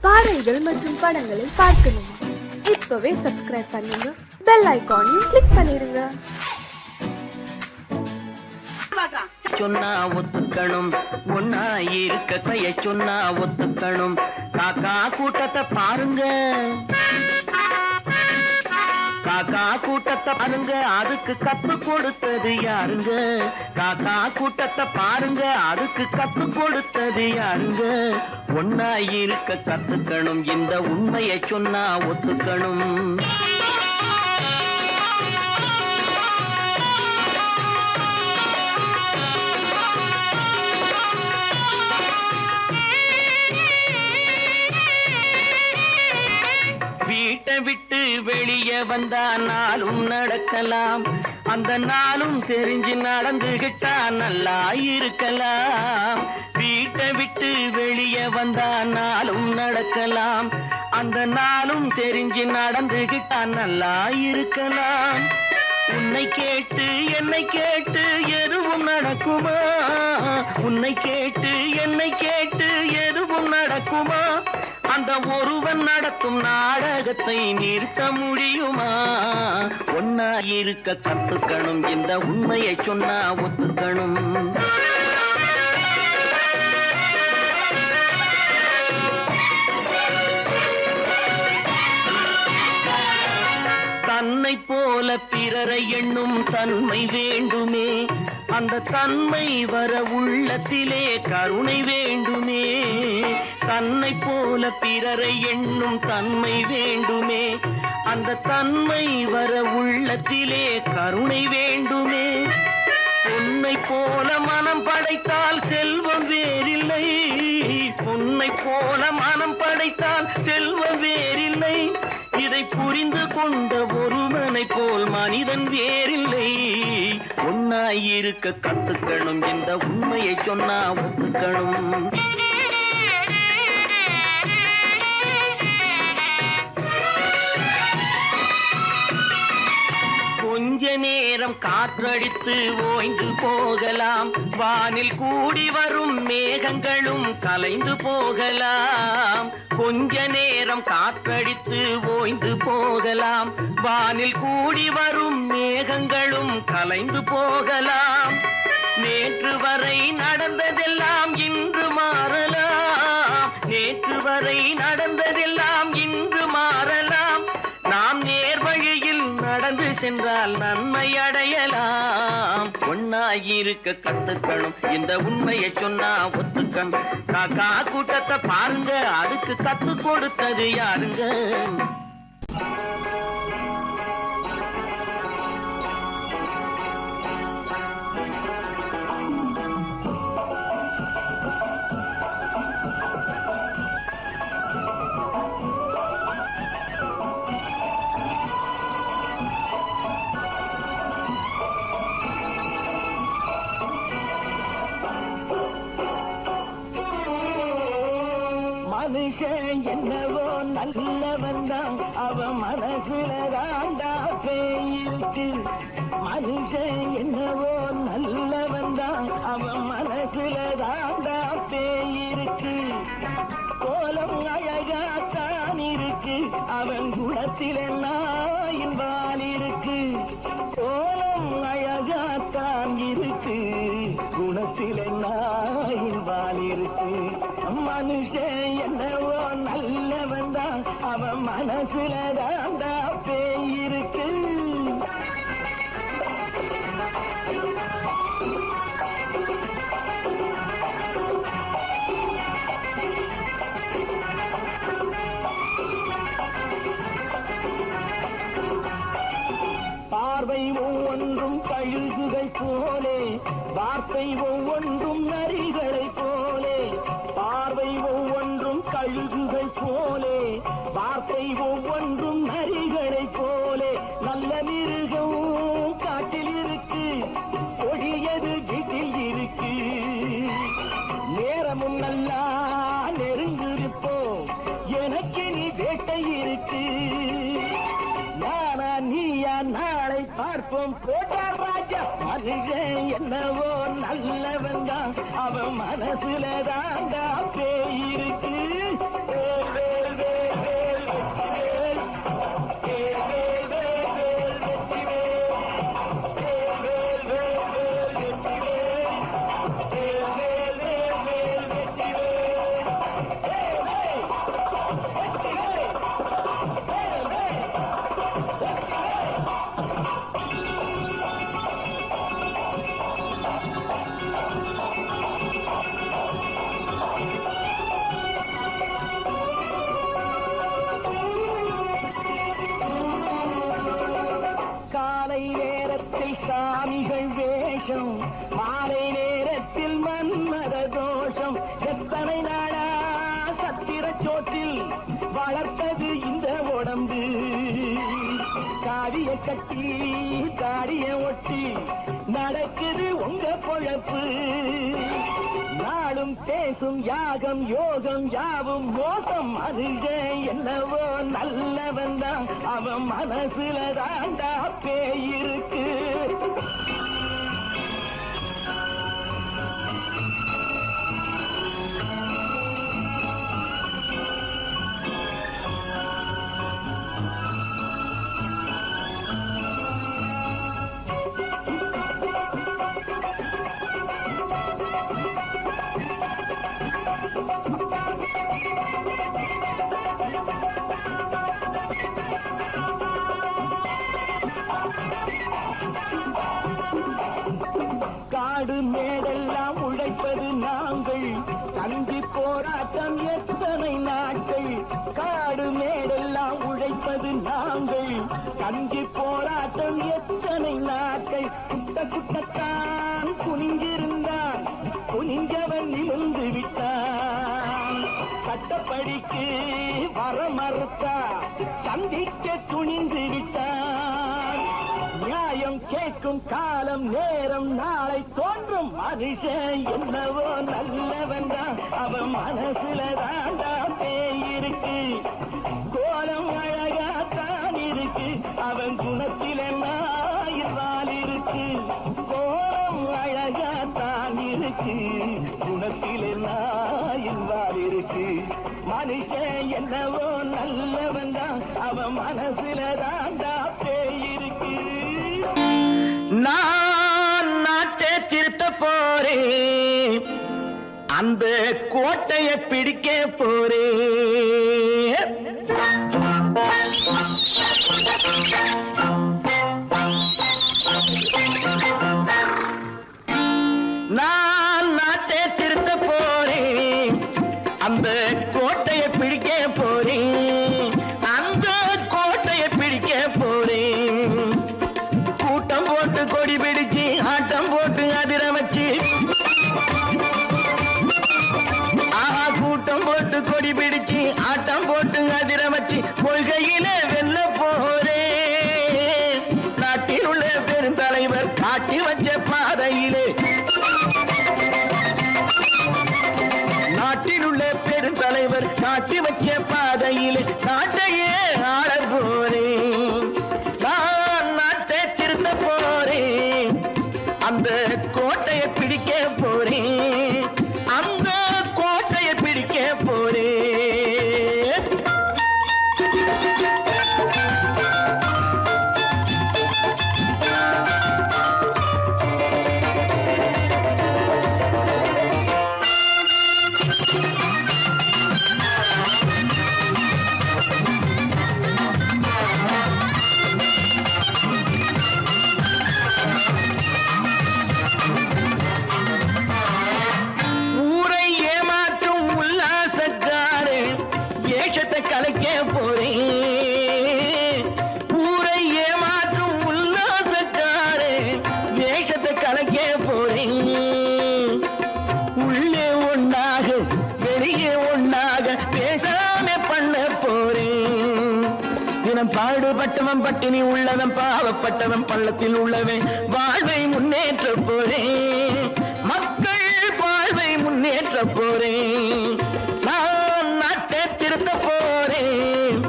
பாடல்கள் மற்றும் படங்களை பார்க்கணுமா? இப்பவே சப்ஸ்கிரைப் பண்ணுங்க, பெல் ஐகானையும் கிளிக் பண்ணிருங்க. சொன்னா ஒத்துக்கணும், ஒன்னா இருக்க கைய சொன்னா ஒத்துக்கணும். காக்கா கூட்டத்தை பாருங்க, காக்கா கூட்டத்தை பாருங்க, அதுக்கு கத்து கொடுத்தது யாருங்க? காக்கா கூட்டத்தை பாருங்க, அதுக்கு கத்து கொடுத்தது யாருங்க? ஒன்னா இருக்க கத்துக்கணும், இந்த உண்மையை சொன்னா ஒத்துக்கணும். வீட்டை விட்டு வெளியே வந்தா நாளும் நடக்கலாம், அந்த நாளும் தெரிஞ்சு நடந்துகிட்டா நல்லா இருக்கலாம். வீட்டை விட்டு வெளியே வந்தா நாளும் நடக்கலாம், அந்த நாளும் தெரிஞ்சு நடந்துகிட்டா நல்லா இருக்கலாம். உன்னை கேட்டு என்னை கேட்டு எதுவும் நடக்குமா? உன்னை கேட்டு என்னை கேட்டு எதுவும் நடக்குமா? அந்த ஒருவன் நடத்தும் நாடகத்தை நிறுத்த முடியுமா? ஒன்னா இருக்க கத்துக்கணும், இந்த உண்மையை சொன்னா ஒத்துக்கணும். தன்னை போல பிறரை எண்ணும் தன்மை வேண்டுமே, அந்த தன்மை வர உள்ளத்திலே கருணை வேண்டுமே. தன்னை போல பிறரை எண்ணும் தன்மை வேண்டுமே, அந்த தன்மை வர உள்ளத்திலே கருணை வேண்டுமே. பொன்னை போல மனம் படைத்தால் செல்வம் வேறில்லை, பொன்னை போல மனம் படைத்தால் செல்வம் வேறில்லை. இதை புரிந்து கொண்ட ஒருவனை போல் மனிதன் வேறில்லை. ஒன்னாயிருக்க கத்துக்கணும், இந்த உண்மையை சொன்னா ஒத்துக்கணும். கொஞ்ச நேரம் காற்றடித்து ஓய்ந்து போகலாம், வானில் கூடி வரும் மேகங்களும் கலைந்து போகலாம். கொஞ்ச நேரம் காற்றடித்து ஓய்ந்து போகலாம், வானில் கூடி வரும் மேகங்களும் கலைந்து போகலாம். நேற்று வரை நடந்ததெல்லாம் இன்று மாறலாம், நேற்று வரை நடந்ததெல்லாம் இன்று மாறலாம். நாம் நேர்வழியில் நடந்து சென்றால் நன்மை அடையலாம். ஒன்னாயிருக்க கத்துக்கணும், இந்த உண்மையை சொன்னா ஒத்துக்கணும். காக்கா கூட்டத்தை பாருங்க, அதுக்கு கத்து கொடுத்தது யாருங்க? மனுஷன் என்னவோ நல்லவன் தான், அவன் மனசுல தாண்டா பேயிருக்கு. மனுஷன் என்னவோ நல்லவன் தான், அவன் மனசுல தாண்டா பேயிருக்கு. கோலம் அழகாத்தான் இருக்கு, அவன் குணத்தில நாயின் வால் இருக்கு. கோலம் அழகாத்தான் இருக்கு, குணத்தில நாயின் வால் இருக்கு. மனுஷன் என்னவோ நல்லவன் தான், அவன் மனசுல தாண்டா பேயிருக்கு. பார்வை ஒவ்வொன்றும் கழுகுகள் போலே, வார்த்தை ஒவ்வொன்றும் நரிகளை போலே. பார்வை ஒவ்வொன்றும் கழுகுகள் போலே, வார்த்தை ஒவ்வொன்றும் நரிகளை போலே. நல்ல மிருகம் காட்டில் இருக்கு, கொடியது வீட்டில் இருக்கு. நேரமும் நல்லா நெருங்கிருப்போம், எனக்கு நீ வேட்டை இருக்கு. நானா நீயா நாளை பார்ப்போம், போட்டா ராஜா. மனுஷன் என்னவோ நல்லவன் தான், அவன் மனசுல தாண்டா பேயிருக்கு. வேஷம் மாலை நேரத்தில் மன்மத தோஷம் எத்தனை நாளா சத்திர சோட்டில் வளர்த்தது இந்த உடம்பு காடிய கட்டி காடிய ஒட்டி நடக்குது உங்க பொழப்பு நாளும் பேசும் யாகம் யோகம் யாவும் மோசம் மனுஷன் என்னவோ நல்லவன் தான் அவன் மனசுல தாண்டா பேயிருக்கு காடு மேடெல்லாம் உழைப்பது நாங்கள் கஞ்சி போராட்டம் எத்தனை நாட்கள் காடு மேடெல்லாம் உழைப்பது நாங்கள் கஞ்சி போராட்டம் எத்தனை நாட்கள் குட்ட குட்டத்தான் குனிஞ்சிருந்தான் குனிஞ்சவன் நிமிர்ந்து விட்டான் சட்டப்படிக்கு வர மறுத்தா சந்திக்க துணிந்து விட்டான் நியாயம் கேட்கும் காலம் நேரம் நாளை தோன்றும் மனுஷன் என்னவோ நல்லவன் தான் அவன் மனசுல தாண்டா பேயிருக்கு கோலம் அழகாத்தான் இருக்கு அவன் குணத்தில நாயினால் இருக்கு கோலம் அழகாத்தான் இருக்கு குணத்தில நாயினால் இருக்கு மனுஷன் என்னவோ நல்லவன் தான் அவன் மனசுல தாண்டா பேயிருக்கு நான் நாட்டை திருத்த போறேன் அந்த கோட்டையை பிடிக்க போறேன் நான் நாட்டை திருத்த போறேன் அந்த கோட்டையை பிடிக்க போறேன் அந்த கோட்டையை பிடிக்க போறேன் கூட்டம் போட்டு கொடி பிடிச்சு ஆட்டம் போட்டு அதிர வச்சு கூட்டம் போட்டு கொடி பிடிச்சு ஆட்டம் போட்டு அதிர வச்சு கொள்கையில வெல்ல போறே நாட்டில் உள்ள பெருந்தலைவர் காட்டி வச்ச பாதையிலே நாட்டில் உள்ள பெருந்தலைவர் காட்டி வச்ச பாதையிலே நாட்டையே ஆள போறேன் நான் நாட்டை திருத்த போறேன் அந்த கோட்டையை பிடிக்க போறேன் அந்த கோட்டையை பிடிக்க போறேன் ஊரை ஏமாற்றும் உல்லாசக்காரு வேஷத்தை கலைக்க போறேன் ஊரை ஏமாற்றும் உல்லாசக்காரு வேஷத்தை கலைக்க போறேன் உள்ளே ஒண்ணாக வெளியே ஒண்ணாக பேசாம பண்ண போறேன் தினம் பாடுபட்டவன் பட்டினி உள்ளவன் பாவப்பட்டவன் பள்ளத்தில் உள்ளவன் வாழ்வை முன்னேற்ற போறேன் மக்கள் வாழ்வை முன்னேற்ற போறேன் நான் நாட்டை திருத்த போறேன்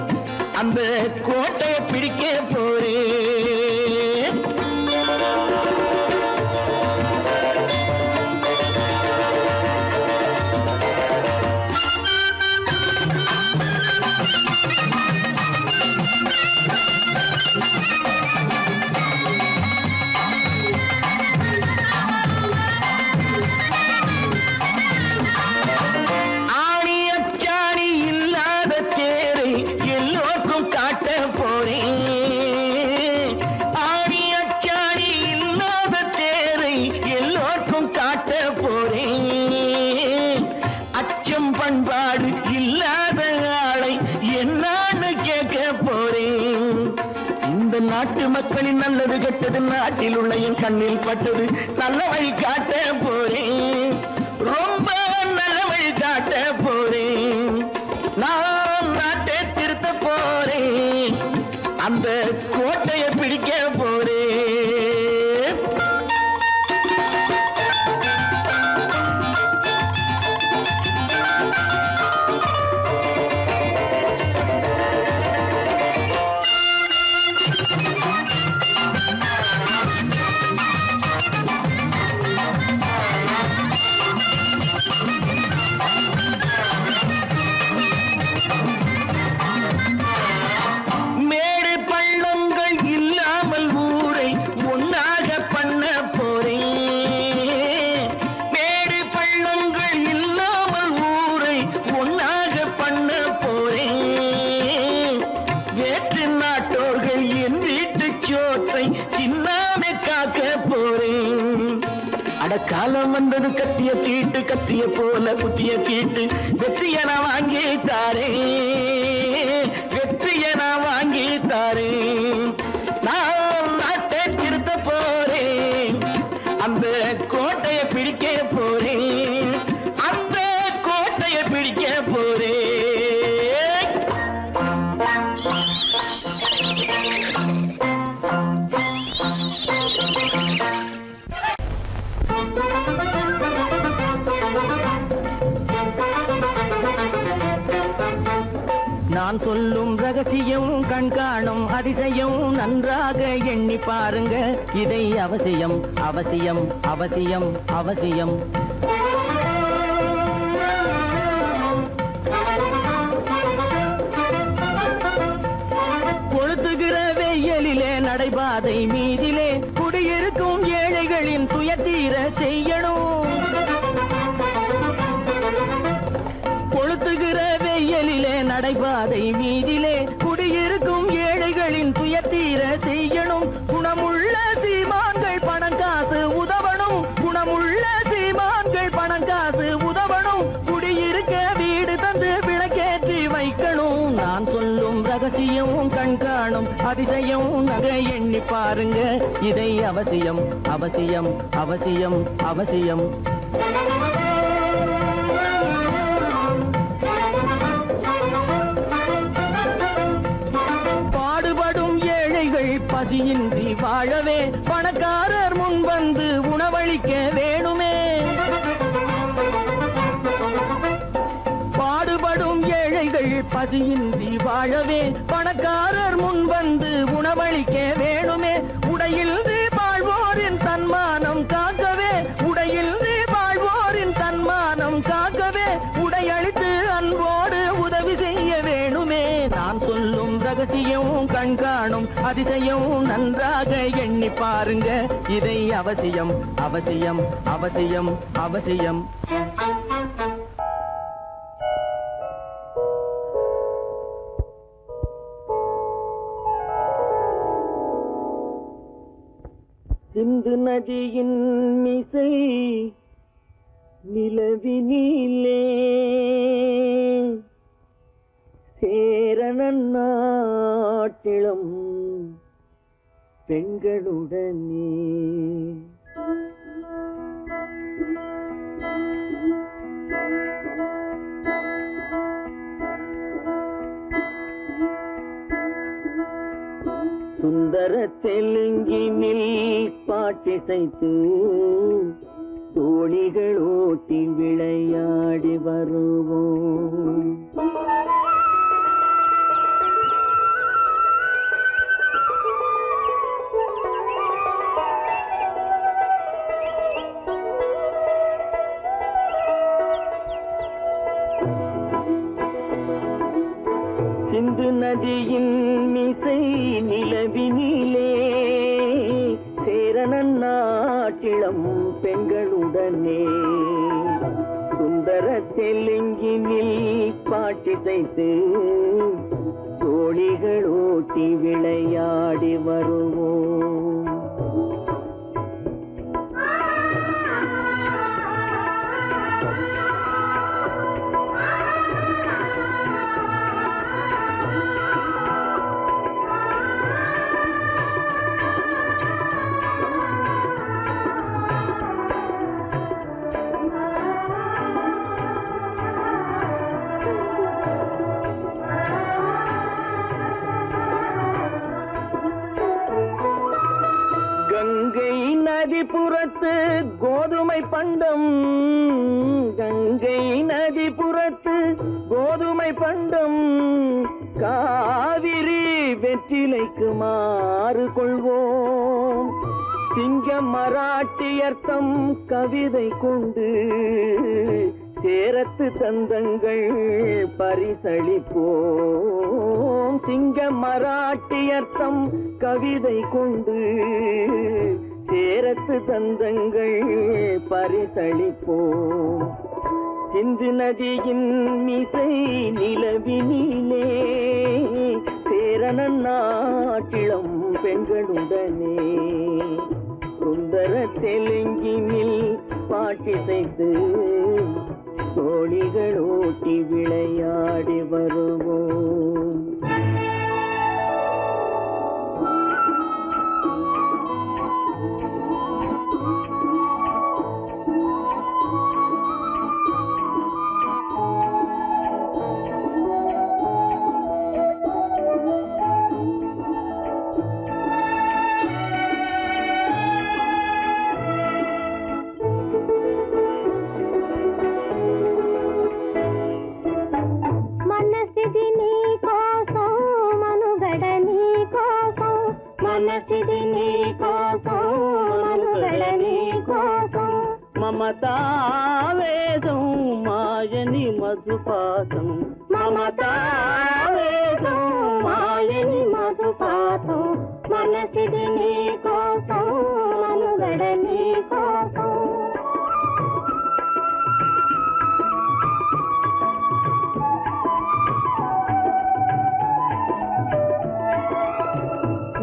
அந்த கோட்டையை பிடிக்க போறேன் ஆணி அச்சாணி இல்லாத தேரை எல்லோருக்கும் காட்ட நாட்டு மக்களின் நல்லது கெட்டது நாட்டில் உள்ள என் கண்ணில் பட்டது. நல்ல வழி காட்ட போறேன், ரொம்ப நல்ல வழி காட்ட போறேன். நான் நாட்டை திருத்த போறேன், அந்த கோட்டையை பிடிக்க போறேன். காலம் வந்தது கத்திய தீட்டு, கத்திய போல குத்திய தீட்டு. வெற்றிய நான் வாங்கி தாரேன், வெற்றிய நான் வாங்கி தாரேன். நான் நாட்டை திருத்த போறேன், அந்த கோட்டையை பிடிக்க போறேன், அந்த கோட்டையை பிடிக்க போறேன். நான் சொல்லும் ரகசியம் கண்காணும் அதிசயம் நன்றாக எண்ணி பாருங்க. இதை அவசியம் அவசியம் அவசியம் அவசியம். கொளுத்துகிற வெயிலிலே நடைபாதை மீதிலே குடியிருக்கும் ஏழைகளின் துயத்தீர செய்யணும். கொளுத்துகிற வெயிலிலே நடைபாதை மீதிலே குடியிருக்கும் ஏழைகளின் துயத்தீர செய்யணும். குணமுள்ள சீமான்கள் பணம் காசு உதவணும், குணமுள்ள சீமான்கள் பணம் காசு உதவணும். குடியிருக்க வீடு தந்து விளக்கேற்றி வைக்கணும். நான் சொல்லும் ரகசியம் கண்காணும் அதிசயம் நகை எண்ணி பாருங்க. இதை அவசியம் அவசியம் அவசியம் அவசியம். பசியின்றி வாழவே பணக்காரர் முன் வந்து உணவளிக்க வேணுமே. பாடுபடும் ஏழைகள் பசியின்றி வாழவே பணக்காரர் முன் வந்து உணவளிக்க வேணுமே. உடையில் வாழ்வோரின் தன்மானம் காக்கவே, உடையில் வாழ்வோரின் தன்மானம் காக்கவே உடையளித்து அன்போடு உதவி செய்ய வேணுமே. நான் சொல்லும் ரகசியம் கண்காணும் அதிசயம் நன்றாக எண்ணி பாருங்க. இதை அவசியம் அவசியம் அவசியம் அவசியம். சிந்து நதியின் மிசை நிலவினிலே சேரணன் நாட்டிளம் பெண்களுடனே சுந்தர தெலுங்கினில் பாட்டிசைத்து தோணிகள் ஓட்டி விளையாடி வருவோம். சிந்து நதியின் மிசை நிலவினிலே சேரணன் நாட்டிளம் பெண்களுடனே சுந்தர தெலுங்கினில் பாட்டிசைத்து தோணிகள் ஓட்டி விளையாடி வருவோம். புறத்து கோதுமை பண்டம், கங்கை நதி புறத்து கோதுமை பண்டம், காவிரி வெற்றிலைக்கு மாறு கொள்வோம். சிங்க மராட்டியர்த்தம் கவிதை கொண்டு சேரத்து தந்தங்கள் பரிசளிப்போம். சிங்க மராட்டியர்த்தம் கவிதை கொண்டு சேரத்து தந்தங்கள் பரிசளிப்போம். சிந்து நதியின் மிசை நிலவினிலே சேரணன் நாட்டிளம் பெண்களுடனே சுந்தர தெலுங்கினில் பாட்டிசைத்து தோழிகள் ஓட்டி விளையாடி வருவோம். మమతావేదం మాయని మధుపాతం, మమతావేదం మాయని మధుపాతం, మనసిది నీ కోసం మనుగడ నీ కోసం.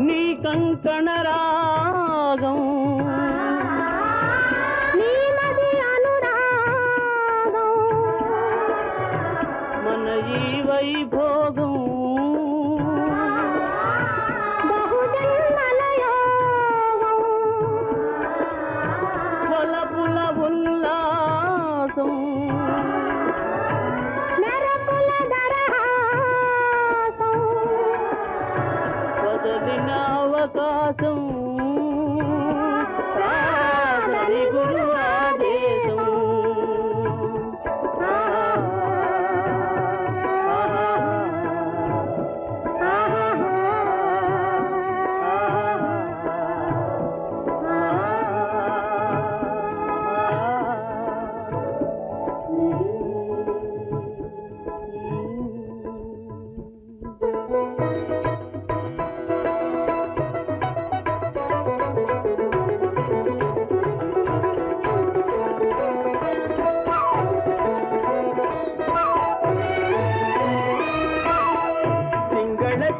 నీ కంకణ రాగం వైభోగం బహుజన్మలయోగం కొలపుల ఉల్లాసం మెరపుల దరహాసం వదలిన అవకాశం సాగరి గురు ఆదేశం.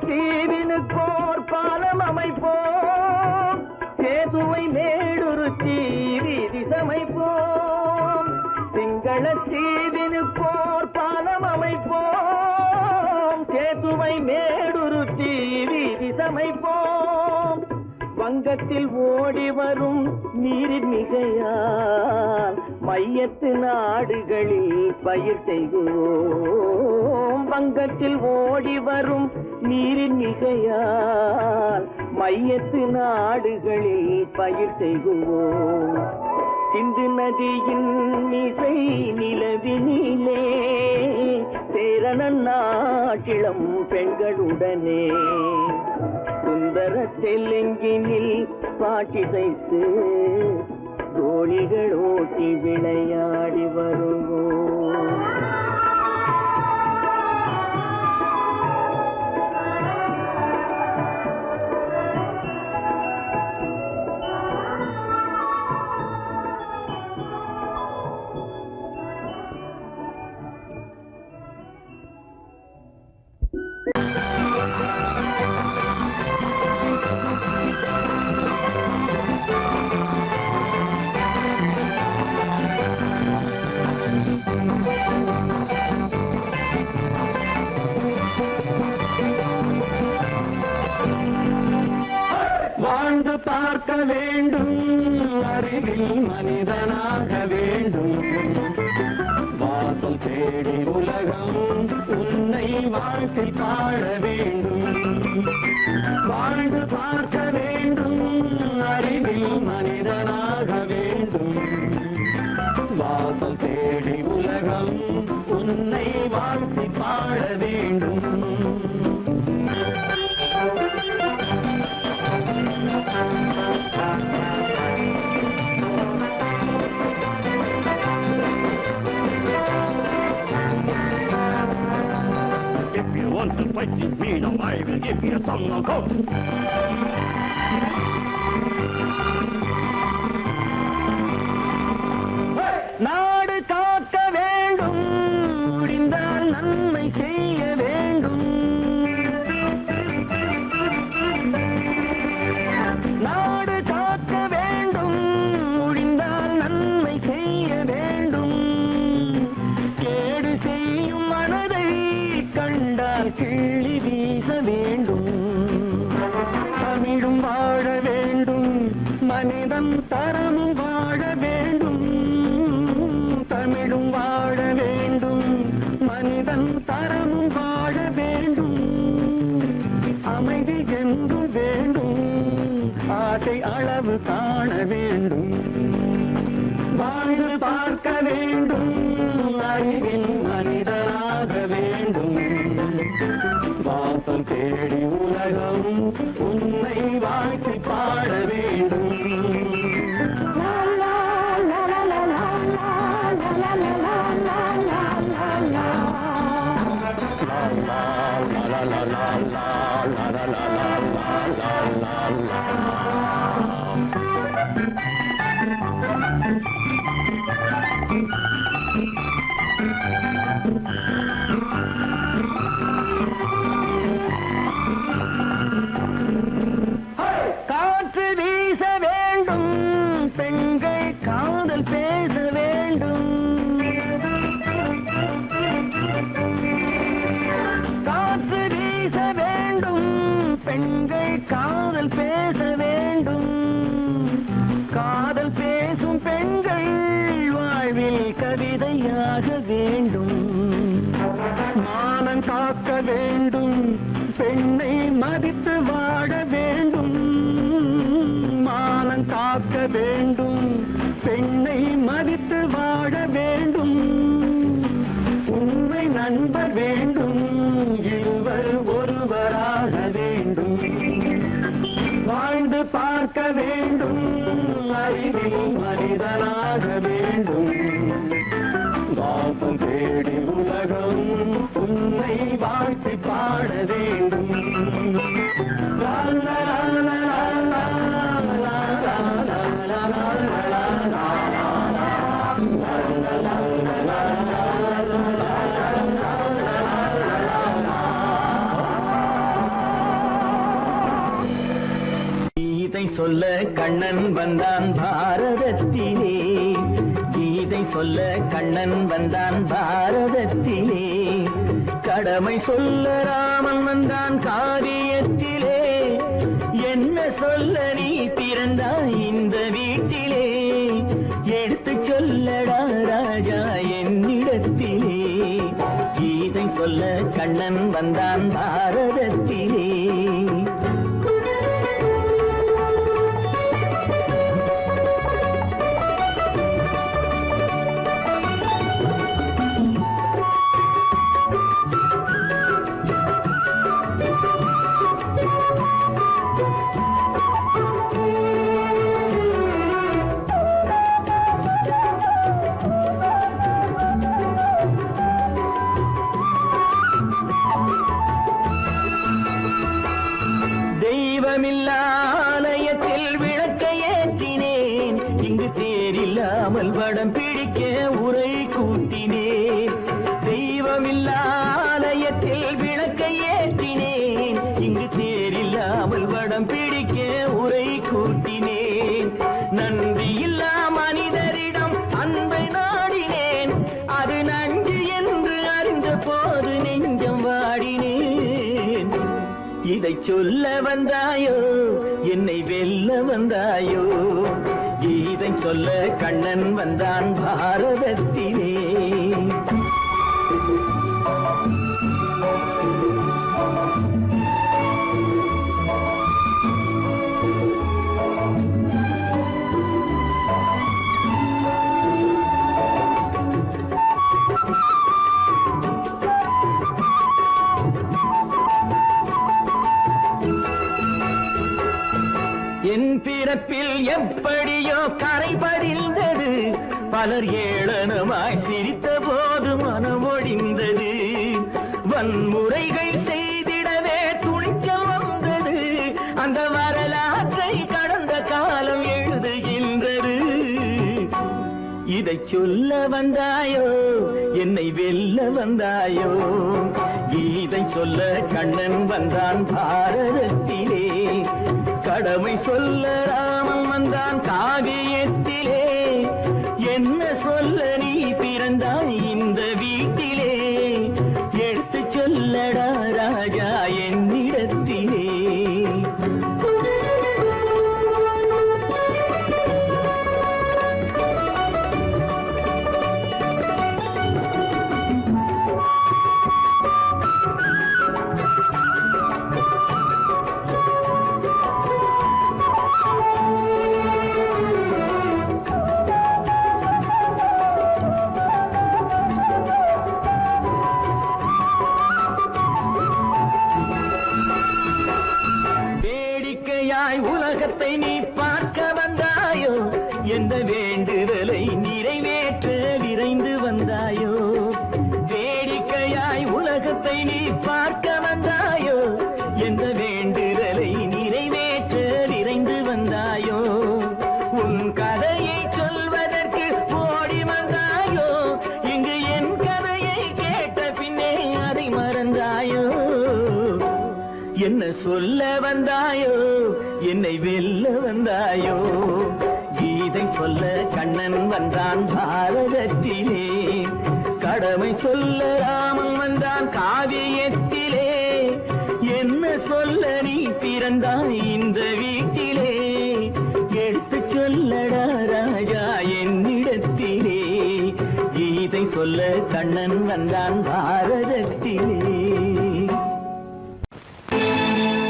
தீவினுக்கோர் பாலம் அமைப்போம், சேதுவை மேடுருத்தி வீதி சமைப்போம். சிங்கள தீவினுக்கோர் பாலம் அமைப்போம், சேதுவை மேடுருத்தி வீதி சமைப்போம். வங்கத்தில் ஓடி வரும் நீரின் மிகையால் மையத்து நாடுகளில் பயிர் செய்கிறோம். வங்கத்தில் ஓடி வரும் நீரின் மிகையால் மையத்து நாடுகளில் பயிர் செய்கிறோம். சிந்து நதியின் மிசை நிலவினிலே சேரணன் நாட்டிளம் பெண்களுடனே சுந்தர தெலுங்கினில் பாட்டிசைத்து தோழிகள் ஓட்டி விளையாடி வருவோம். வாழ்ந்து பார்க்க வேண்டும், அறிவில் மனிதனாக வேண்டும். வாசல் தேடி உலகம் உன்னை வாழ்க்கை பாட வேண்டும். வாழ்ந்து பார்க்க வேண்டும், அறிவில் மனிதனாக வேண்டும். வாசல் தேடி உலகம் உன்னை வாழ்த்தி பாட வேண்டும். If you want to fight with me, now I will give you a song of hope. நாடு காக்க வேண்டும், முடிந்தால் நன்மை செய்ய வேண்டும். நாடு காக்க வேண்டும், முடிந்தால் நன்மை செய்ய வேண்டும். கேடு செய்யும் மனதை கண்டால் கிள்ளி வீச வேண்டும். தமிழும் வாழ வேண்டும், மனிதன் தரமும் வாழ வேண்டும். தமிழும் வாழ வேண்டும், மனிதன் தரமும் வாழ வேண்டும். அமைதி என்றும் வேண்டும், ஆசை அளவு காண வேண்டும். வாழ்ந்து பார்க்க வேண்டும், அறிவின் மனிதனாக வேண்டும். வாசம் தேடி உலகம் உன்னை வாழ்த்தி பாட வேண்டும். காற்று வீச வேண்டும், பெண்கள் காதல் பேச வேண்டும். காற்று வீச வேண்டும், பெண்கள் காதல் பேச வேண்டும். காதல் பேசும் பெண்கள் வாழ்வில் கவிதையாக வேண்டும். மானம் காக்க வேண்டும், பெண்ணை மதித்து வாழ வேண்டும். மானம் காக்க வேண்டும், பெண்ணை மதித்து வாழ வேண்டும். உண்மை நண்பர் வேண்டும், இருவர் ஒருவராக வேண்டும். வாழ்ந்து பார்க்க வேண்டும், அறிவில் மனிதனாக வேண்டும். வாசம் தேடி உலகம் உன்னை வாழ்த்தி பாட வேண்டும். லா லா லா லா லா லா லா லா லா லா. கீதை சொல்ல கண்ணன் வந்தான் பாரதத்திலே. கீதை சொல்ல கண்ணன் வந்தான் பாரதத்திலே. கடமை சொல்ல ராமன் வந்தான் காரியத்திலே. என்ன சொல்ல நீ பிறந்தாய் இந்த வீட்டிலே. எடுத்து சொல்லடா ராஜா என்னிடத்திலே. கீதை சொல்ல கண்ணன் வந்தான் பாரதத்திலே. ஆலயத்தில் விளக்கை ஏற்றினேன். இங்கு தேரில்லாமல் வடம் பிடிக்க உரை கூட்டினேன். தெய்வமில்லா ஆலயத்தில் விளக்கை ஏற்றினேன். இங்கு தேரில்லாமல் வடம் பிடிக்க உரை கூட்டினேன். நன்றியில்லா மனிதரிடம் அன்பை நாடினேன். அது நன்றி என்று அறிந்த போது நெஞ்சம் வாடினேன். இதை சொல்ல வந்தாயோ என்னை வெல்ல வந்தாயோ. கீதை சொல்ல கண்ணன் வந்தான் பாரதத்திலே. என் பிறப்பில் எப்படியோ கரை படிந்தது, பலர் ஏளனமாய் சிரித்த போது மனம் ஒடிந்தது. வன்முறைகள் செய்திடவே துணிச்சல் வந்தது, அந்த வரலாற்றை கடந்த காலம் எழுதுகின்றது. இதை சொல்ல வந்தாயோ, என்னை வெல்ல வந்தாயோ, கீதை சொல்ல கண்ணன் வந்தான் பாரதத்திலே, கடமை சொல்ல ராமன் வந்தான் காவியத்திலே. என்ன சொல்ல நீ பிறந்தாய் இந்த வீட்டிலே, எடுத்து சொல்லடா ராஜா என்னிடத்திலே. உலகத்தை நீ பார்க்க வந்தாயோ, எந்த வேண்டுதலை நிறைவேற்ற விரைந்து வந்தாயோ. வேடிக்கையாய் உலகத்தை நீ பார்க்க வந்தாயோ, எந்த வேண்டுதலை நிறைவேற்ற விரைந்து வந்தாயோ. உன் கதையை சொல்வதற்கு ஓடி வந்தாயோ, இங்கு என் கதையை கேட்ட பின்னே அதை மறந்தாயோ. என்ன சொல்ல வந்தாயோ, என்னை வெல்ல வந்தாயோ, கீதை சொல்ல கண்ணன் வந்தான் பாரதத்திலே, கடமை சொல்ல ராமன் வந்தான் காவியத்திலே. என்ன சொல்ல நீ பிறந்தாய் இந்த வீட்டிலே, எடுத்து சொல்லடா ராஜா என்னிடத்திலே, கீதை சொல்ல கண்ணன் வந்தான் பாரதத்திலே.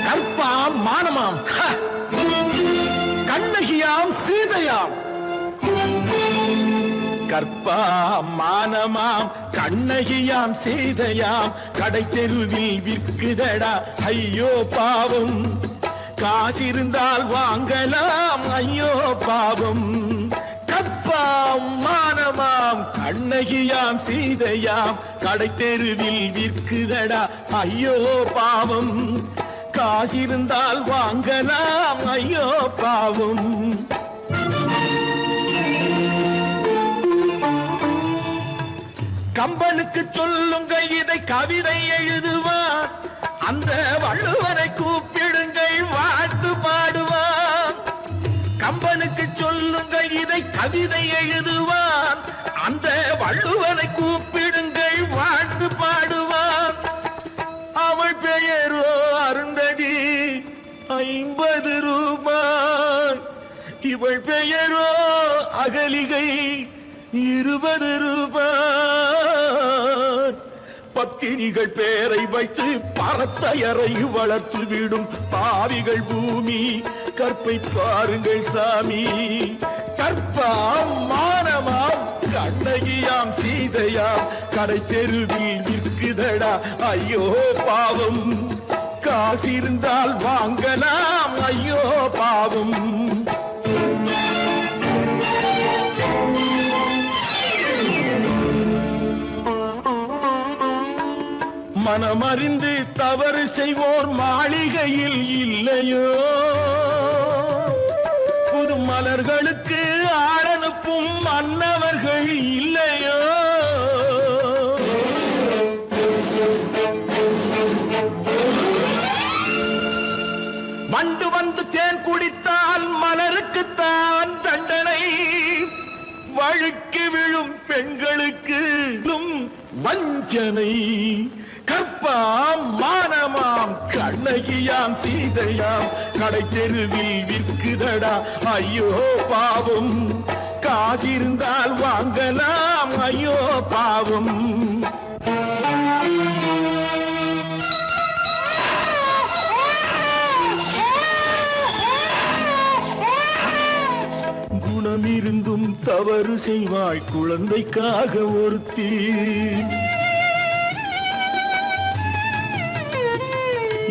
கற்பாம் மானமாம், கண்ணகியாம் சீதையாம். கற்பாம் மானமாம் கண்ணகியாம் சீதையாம், கடை தெருவில் விற்குதடா ஐயோ பாவம். காசிருந்தால் வாங்கலாம் ஐயோ பாவம். கற்பாம் மானமாம் கண்ணகியாம் சீதையாம், கடை தெருவில் விற்குதடா ஐயோ பாவம். காசிருந்தால் வாங்கலாம் ஐயோ பாவம். கம்பனுக்கு சொல்லுங்கள் இதை கவிதை எழுதுவான், அந்த வள்ளுவரை கூப்பிடுங்கள் வாழ்த்து பாடுவான். கம்பனுக்கு சொல்லுங்கள் இதை கவிதை எழுதுவான், அந்த வள்ளுவரை கூப்பிடுங்கள் வாழ்த்து பாடுவான். அவள் பெயரோ அருந்ததி 50 ரூபாய், இவள் பெயரோ அகலிகை 20 ரூபாய். பத்தினிகள் பேரை வைத்து பரத்தையரை வளர்த்து விடும் பாவிகள் பூமி, கற்பை பாருங்கள் சாமி. கற்பாம் மானமாம் கண்ணகியாம் சீதையாம், கடை தெருவில் விற்குதடா ஐயோ பாவம். காசிருந்தால் வாங்கலாம் ஐயோ பாவம். மனமறிந்து தவறு செய்வோர் மாளிகையில் இல்லையோ, புது மலர்களுக்கு ஆடனுப்பும் மன்னவர்கள் இல்லையோ. வண்டு வந்து தேன் குடித்தால் மலருக்குத்தான் தண்டனை, வழுக்கி விழும் பெண்களுக்கு வஞ்சனை. கற்பாம் மானமாம் கண்ணகியாம் சீதையாம், கடை தெருவில் விற்குதடா ஐயோ பாவம். காசிருந்தால் வாங்கலாம் ஐயோ பாவம். குணமிருந்தும் தவறு செய்வாய் குழந்தைக்காக ஒருத்தி,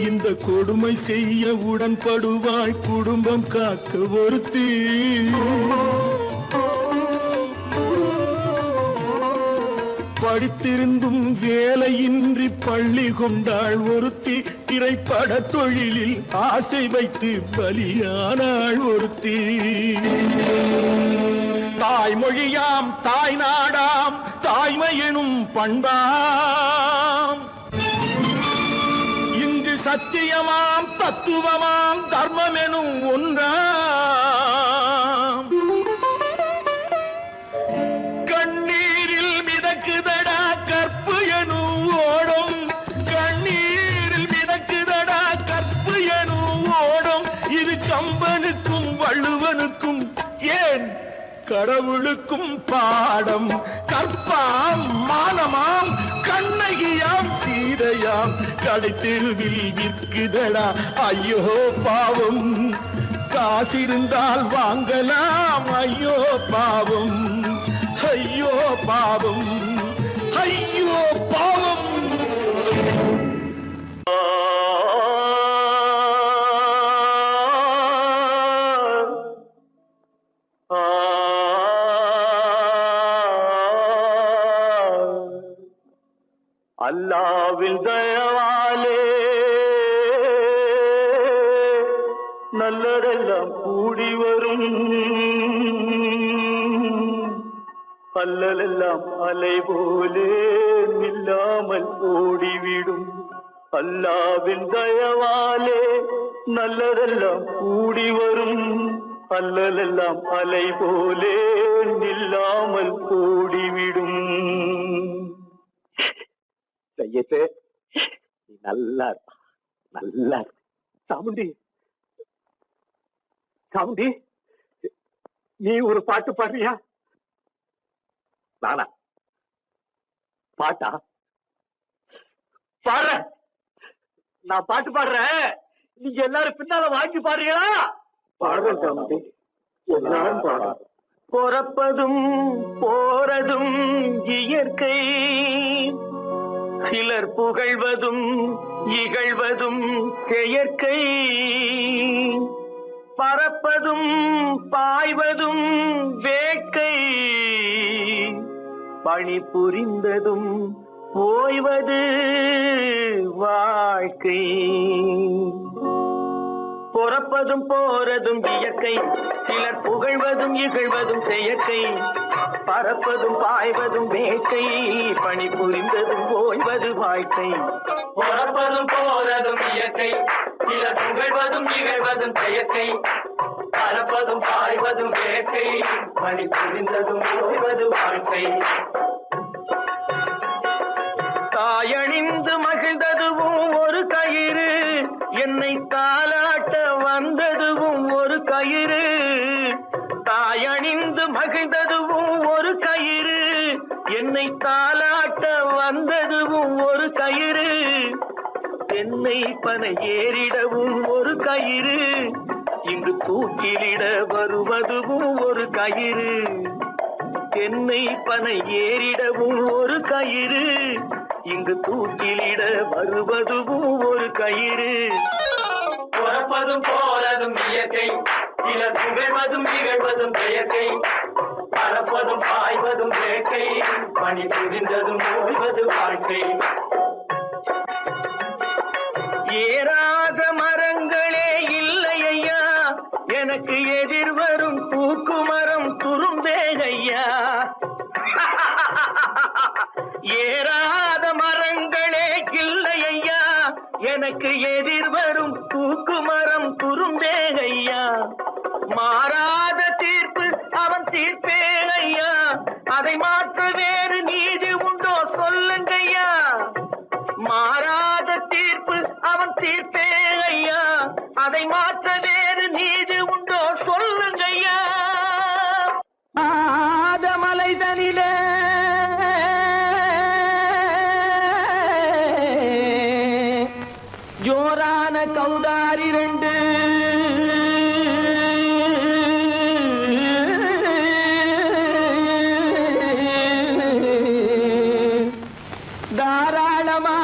இந்த கொடுமை செய்ய உடன்படுவாய் குடும்பம் காக்க ஒருத்தி. படித்திருந்தும் வேலையின்றி பள்ளி கொண்டாள் ஒருத்தி. திரைப்பட தொழிலில் ஆசை வைத்து பலியானாள் ஒருத்தி. தாய்மொழியாம் தாய் நாடாம் தாய்மை எனும் பண்பாம். இங்கு சத்தியமாம் தத்துவமாம் தர்மம் எனும் ஒன்றாம். கண்ணீரில் மிதக்குதடா கற்பு எனும் ஓடும். கண்ணீரில் மிதக்குதடா கற்பு எனும் ஓடும். இது கம்பனுக்கும் வள்ளுவனுக்கும் ஏன் கடவுளுக்கும் பாடம். கற்பாம் மானமாம் கண்ணகியாம் சீதையாம் கடைத்தெருவில் விற்குதடா ஐயோ பாவம். காசிருந்தால் வாங்கலாம் ஐயோ பாவம். ஐயோ பாவம் ஐயோ பாவம். அல்லாவின் தயவாலே நல்லதெல்லாம் கூடி வரும். அல்லலெல்லாம் அலை போலே நில்லாமல் ஓடிவிடும். அல்லாவின் தயவாலே நல்லதெல்லாம் கூடி வரும். அல்லலெல்லாம் அலை போலே நில்லாமல் ஓடிவிடும். செய்யட்டு நீ நல்லா நல்லா சாமுண்டி சாமுண்டி நீ ஒரு பாட்டு பாடுறியா? நானா பாட்டா பாடுற? நான் பாட்டு பாடுறேன், நீங்க எல்லாரும் பின்னால வாங்கி பாடுறீங்களா? பாடுறேன் சாமுண்டி, எல்லாரும் பாடுற. பொறப்பதும் போறதும் இயற்கை. சிலர் புகழ்வதும் இகழ்வதும் செயற்கை. பறப்பதும் பாய்வதும் வேட்கை. பணி புரிந்ததும் ஓய்வது வாழ்க்கை. பொறப்பதும் போறதும் இயற்கை. சிலர் புகழ்வதும் இகழ்வதும் செயற்கை. பறப்பதும் பாய்வதும் வேட்கை. பணி புரிந்ததும் ஓய்வது வாழ்க்கை. பொறப்பதும் போறதும் இயற்கை. சிலர் புகழ்வதும் இகழ்வதும் செயற்கை. பறப்பதும் பாய்வதும் வேட்கை. பணி புரிந்ததும் ஓய்வது வாழ்க்கை. தாயணிந்து மகிழ்ந்ததுவும் ஒரு கயிறு. என்னை தாலாட்ட வந்ததுவும் ஒரு கயிறு. தாயணிந்து மகிழ்ந்ததுவும் ஒரு கயிறு. என்னை தாலாட்ட வந்ததுவும் ஒரு கயிறு. தென்னை பனை ஏறிடவும் ஒரு கயிறு. இங்கு தூக்கிலிட வருவதுவும் ஒரு கயிறு. தென்னை பனை ஏறிடவும் ஒரு கயிறு. இங்கு தூக்கிலிட வருவதுவும் ஒரு கயிறு. பொறப்பதும் போறதும் இயற்கை. சிலர் புகழ்வதும் இகழ்வதும் செயற்கை. பறப்பதும் பாய்வதும் வேட்கை. பணி புரிந்ததும் ஓய்வது வாழ்க்கை. ஏறாத மரங்களே இல்லை ஐயா, எனக்கு எதிர் வரும் பூக்கு மரம் துரும்பே ஐயா. ஏறாத மரங்களே இல்லை ஐயா, எனக்கு எதிர் வரும் பூக்கு மரம் துரும்பே ஐயா. மாறாத தீர்ப்பு அவன் தீர்ப்பே ஐயா, அதை மாற்ற வேறு நீதி உண்டோ சொல்லுங்கய்யா. மாறாத தீர்ப்பு அவன் தீர்ப்பே ஐயா, அதை மாற்ற வேறு நீதி உண்டோ சொல்லுங்கய்யா. ஆதமலை தனிலே ஜோரான கௌதாரி ரெண்டு. தாராளமா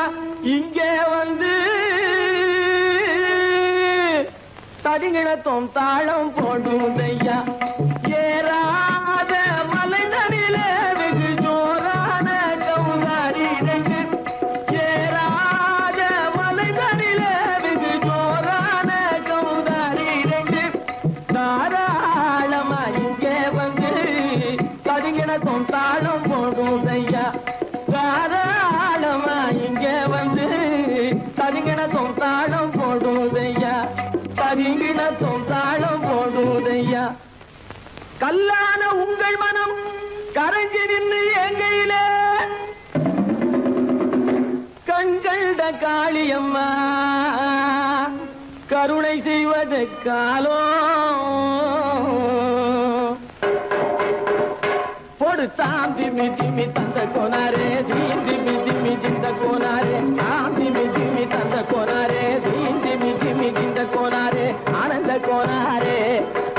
இங்கே வந்து கதிங்கிணத்தும் தாளம் போடுதையா ஏறாத மலைதனிலே வெகு ஜோரான கௌதாரி ரெண்டு ஏறாத மலைதனிலே வெகு ஜோரான கௌதாரி ரெண்டு தாராளமா இங்கே வந்து கதிங்கிணத்தும் தாளம் போடுதையா தாராளமா இங்கே வந்து கதிங்கிணத்தும் தாளம் போடுதையா கதிங்கிணத்தும் தாளம் போடுதையா கல்லான உங்கள் மனம் கரைஞ்சி நின்று எங்கையிலே கண்கண்ட காளியம்மா கருணை செய்வது காலோ தாம் திமி திமி தந்த கோனாரே தீம் திமி திமி திந்த கோனாரே தாம் திமி திமி தந்த கோனாரே தீம் திமி திமி திந்த கோனாரே ஆனந்த கோனாரே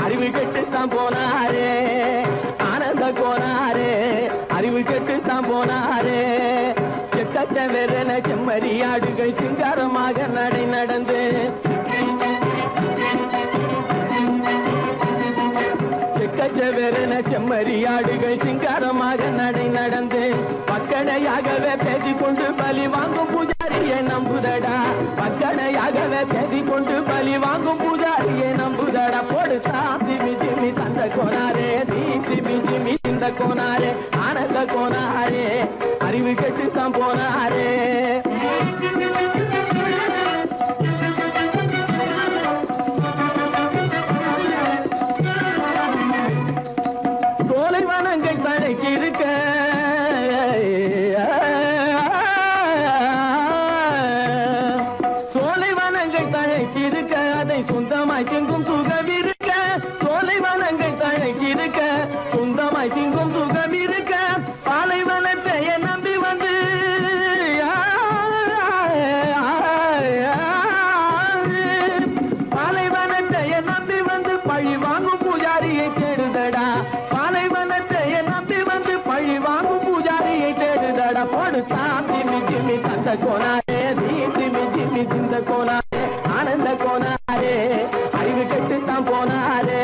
அறிவு கெட்டுத்தான் போனாரே ஆனந்த கோனாரே அறிவு கெட்டுத்தான் போனாரே செக்கச்சவென செம்மறியாடுகள் சிங்காரமாக நடை நடந்து செக்கச்சவென செம்மறியாடுகள் சிங்காரமாக நடை நடந்து பக்கடையாகவே பேசிக்கொண்டு பலி வாங்கும் பூஜாரியை நம்புதடா பக்கடையாகவே பேசிக்கொண்டு பலி வாங்கும் பூஜாரியை நம்புதடா போடு திமி திமி தந்த கோனாரே திமி திமி இந்த கோனாரே ஆனந்த கோனாரே அறிவு கெட்டுத்தான் போனாரே சோலைவனங்கள் தழைச்சிருக்க சோலைவனங்கள் தழைச்சிருக்க அதை சொந்தமாய் திங்கும் சுகம் இருக்க சோலைவனங்கள் தழைச்சிருக்க சொந்தமாய் திங்கும் சுகம் இருக்க பாலைவனத்தை நம்பி வந்து பாலைவனத்தை நம்பி வந்து பழி வாங்கும் பூஜாரியை தேடுதடா பாலைவனத்தை நம்பி வந்து பழி வாங்கும் பூஜாரியை தேடுதடா போடு திமி திமி தந்த கோனாரே திமி திமி திந்த கோனாரே ஆனந்த கோனாரே அறிவு கெட்டுத்தான் போனாரே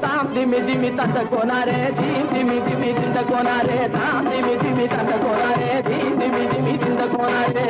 தாம் திமி திமி தந்த கோனாரே திமி திமி திந்த கோனாரே தாம் திமி திமி தந்த கோனாரே திமி திமி திந்த கோனாரே